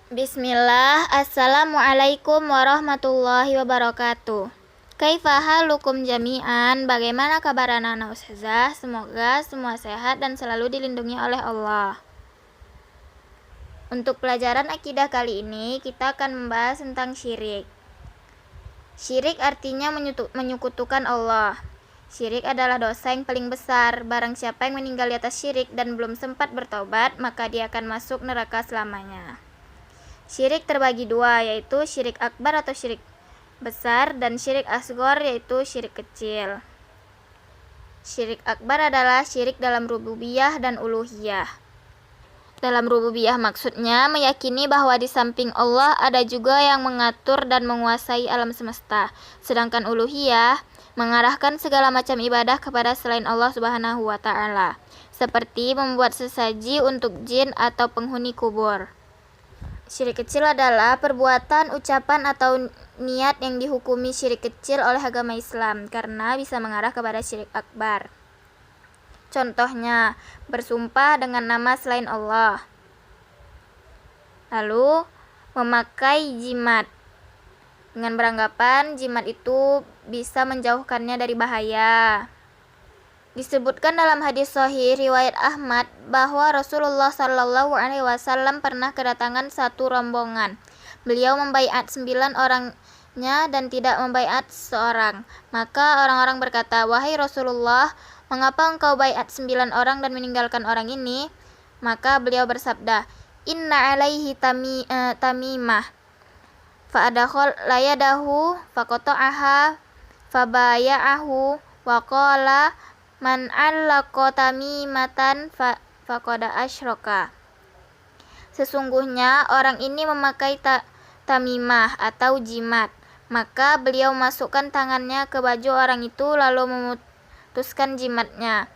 Bismillah, Assalamualaikum warahmatullahi wabarakatuh. Kaifa halukum jami'an? Bagaimana kabar anak-anak ustazah? Semoga semua sehat dan selalu dilindungi oleh Allah. Untuk pelajaran akidah kali ini, kita akan membahas tentang syirik. Syirik artinya menyekutukan Allah. Syirik adalah dosa yang paling besar. Barang siapa yang meninggal di atas syirik dan belum sempat bertobat, maka dia akan masuk neraka selamanya. Syirik terbagi dua, yaitu syirik akbar atau syirik besar dan syirik asghar, yaitu syirik kecil. Syirik akbar adalah syirik dalam rububiyah dan uluhiyah. Dalam rububiyah maksudnya meyakini bahwa di samping Allah ada juga yang mengatur dan menguasai alam semesta. Sedangkan uluhiyah mengarahkan segala macam ibadah kepada selain Allah Subhanahu wa Ta'ala, seperti membuat sesaji untuk jin atau penghuni kubur. Syirik kecil adalah perbuatan, ucapan, atau niat yang dihukumi syirik kecil oleh agama Islam karena bisa mengarah kepada syirik akbar. Contohnya, bersumpah dengan nama selain Allah. Lalu, memakai jimat dengan beranggapan jimat itu bisa menjauhkannya dari bahaya. Disebutkan dalam hadis sahih riwayat Ahmad bahwa Rasulullah SAW pernah kedatangan satu rombongan. Beliau membaiat 9 orangnya dan tidak membaiat seorang. Maka orang-orang berkata, "Wahai Rasulullah, mengapa engkau baiat 9 orang dan meninggalkan orang ini?" Maka beliau bersabda, "Inna alaihi tamimah fa'adakhol layadahu faqata'aha fabaya'ahu wa qala man 'allaqa tamimatan faqad asyraka." Sesungguhnya orang ini memakai tamimah atau jimat. Maka beliau masukkan tangannya ke baju orang itu lalu memutuskan jimatnya.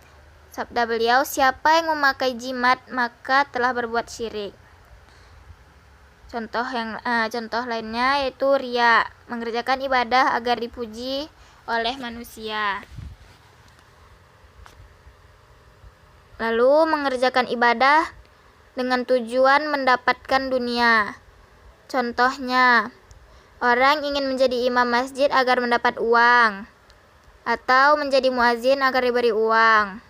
Sabda beliau, "Siapa yang memakai jimat maka telah berbuat syirik." Contoh lainnya yaitu riya, mengerjakan ibadah agar dipuji oleh manusia. Lalu mengerjakan ibadah dengan tujuan mendapatkan dunia. Contohnya, orang ingin menjadi imam masjid agar mendapat uang, atau menjadi muazin agar diberi uang.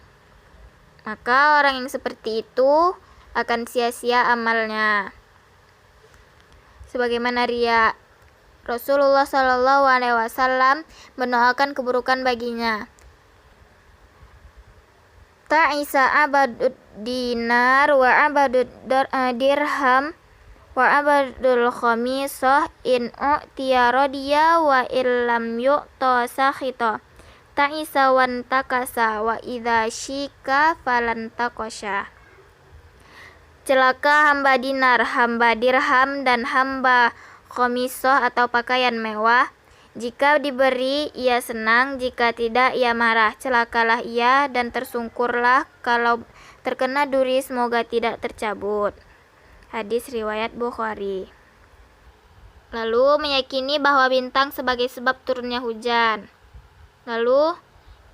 Maka orang yang seperti itu akan sia-sia amalnya. Sebagaimana riya, Rasulullah SAW mendoakan keburukan baginya. Ta'isa abadud dinar wa abadud dirham wa abadul khamisah in u'tiya radiya wa illam yu'ta sakhita. Ta'isa wan takasa wa idha syika falan takosha. Celaka hamba dinar, hamba dirham, dan hamba khamisah atau pakaian mewah. Jika diberi, ia senang, jika tidak, ia marah. Celakalah ia dan tersungkurlah kalau terkena duri, semoga tidak tercabut. Hadis riwayat Bukhari. Lalu meyakini bahwa bintang sebagai sebab turunnya hujan. Lalu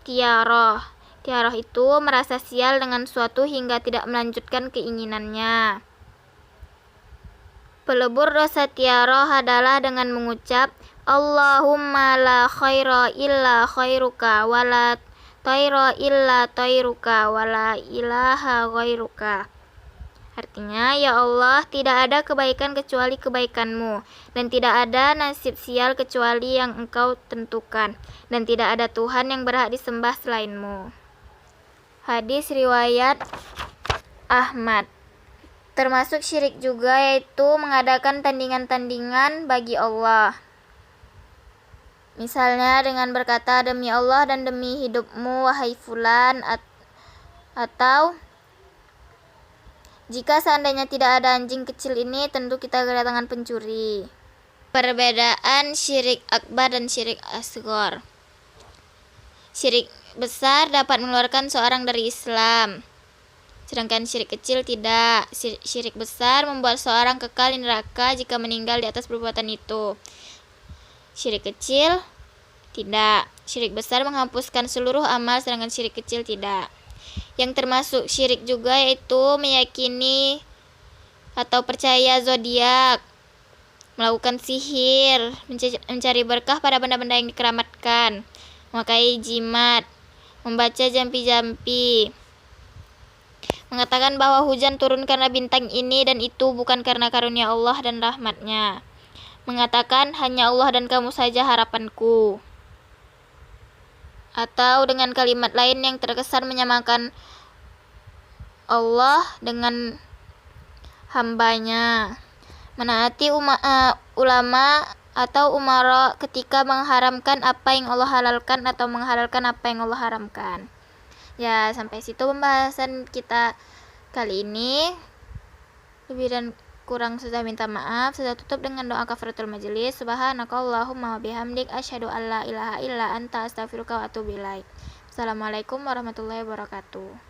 tiaroh. Tiaroh itu merasa sial dengan suatu hingga tidak melanjutkan keinginannya. Pelebur dosa tiaroh adalah dengan mengucap, "Allahumma la khaira illa khairuka wa la tayra illa tayruka wa la ilaha ghairuka." Artinya, ya Allah, tidak ada kebaikan kecuali kebaikanmu, dan tidak ada nasib sial kecuali yang engkau tentukan, dan tidak ada Tuhan yang berhak disembah selainmu. Hadis riwayat Ahmad. Termasuk syirik juga yaitu mengadakan tandingan-tandingan bagi Allah. Misalnya dengan berkata, "Demi Allah dan demi hidupmu wahai fulan," atau "Jika seandainya tidak ada anjing kecil ini, tentu kita kedatangan pencuri." Perbedaan syirik akbar dan syirik asghar. Syirik besar dapat mengeluarkan seorang dari Islam, sedangkan syirik kecil tidak. Syirik besar membuat seorang kekal di neraka jika meninggal di atas perbuatan itu. Syirik kecil tidak. Syirik besar menghapuskan seluruh amal, sedangkan syirik kecil tidak. Yang termasuk syirik juga yaitu meyakini atau percaya zodiak, melakukan sihir, mencari berkah pada benda-benda yang dikeramatkan, memakai jimat, membaca jampi-jampi, mengatakan bahwa hujan turun karena bintang ini dan itu bukan karena karunia Allah dan rahmatnya, mengatakan hanya Allah dan kamu saja harapanku, atau dengan kalimat lain yang terkesan menyamakan Allah dengan hambanya, menaati ulama atau umara ketika mengharamkan apa yang Allah halalkan atau menghalalkan apa yang Allah haramkan. Ya, sampai situ pembahasan kita kali ini. Lebih dan kurang sudah minta maaf. Sudah tutup dengan doa kafaratul majelis. Subhanakallahumma wa bihamdik asyhadu an la ilaha illa anta astaghfiruka wa atubu ilaik. Assalamualaikum warahmatullahi wabarakatuh.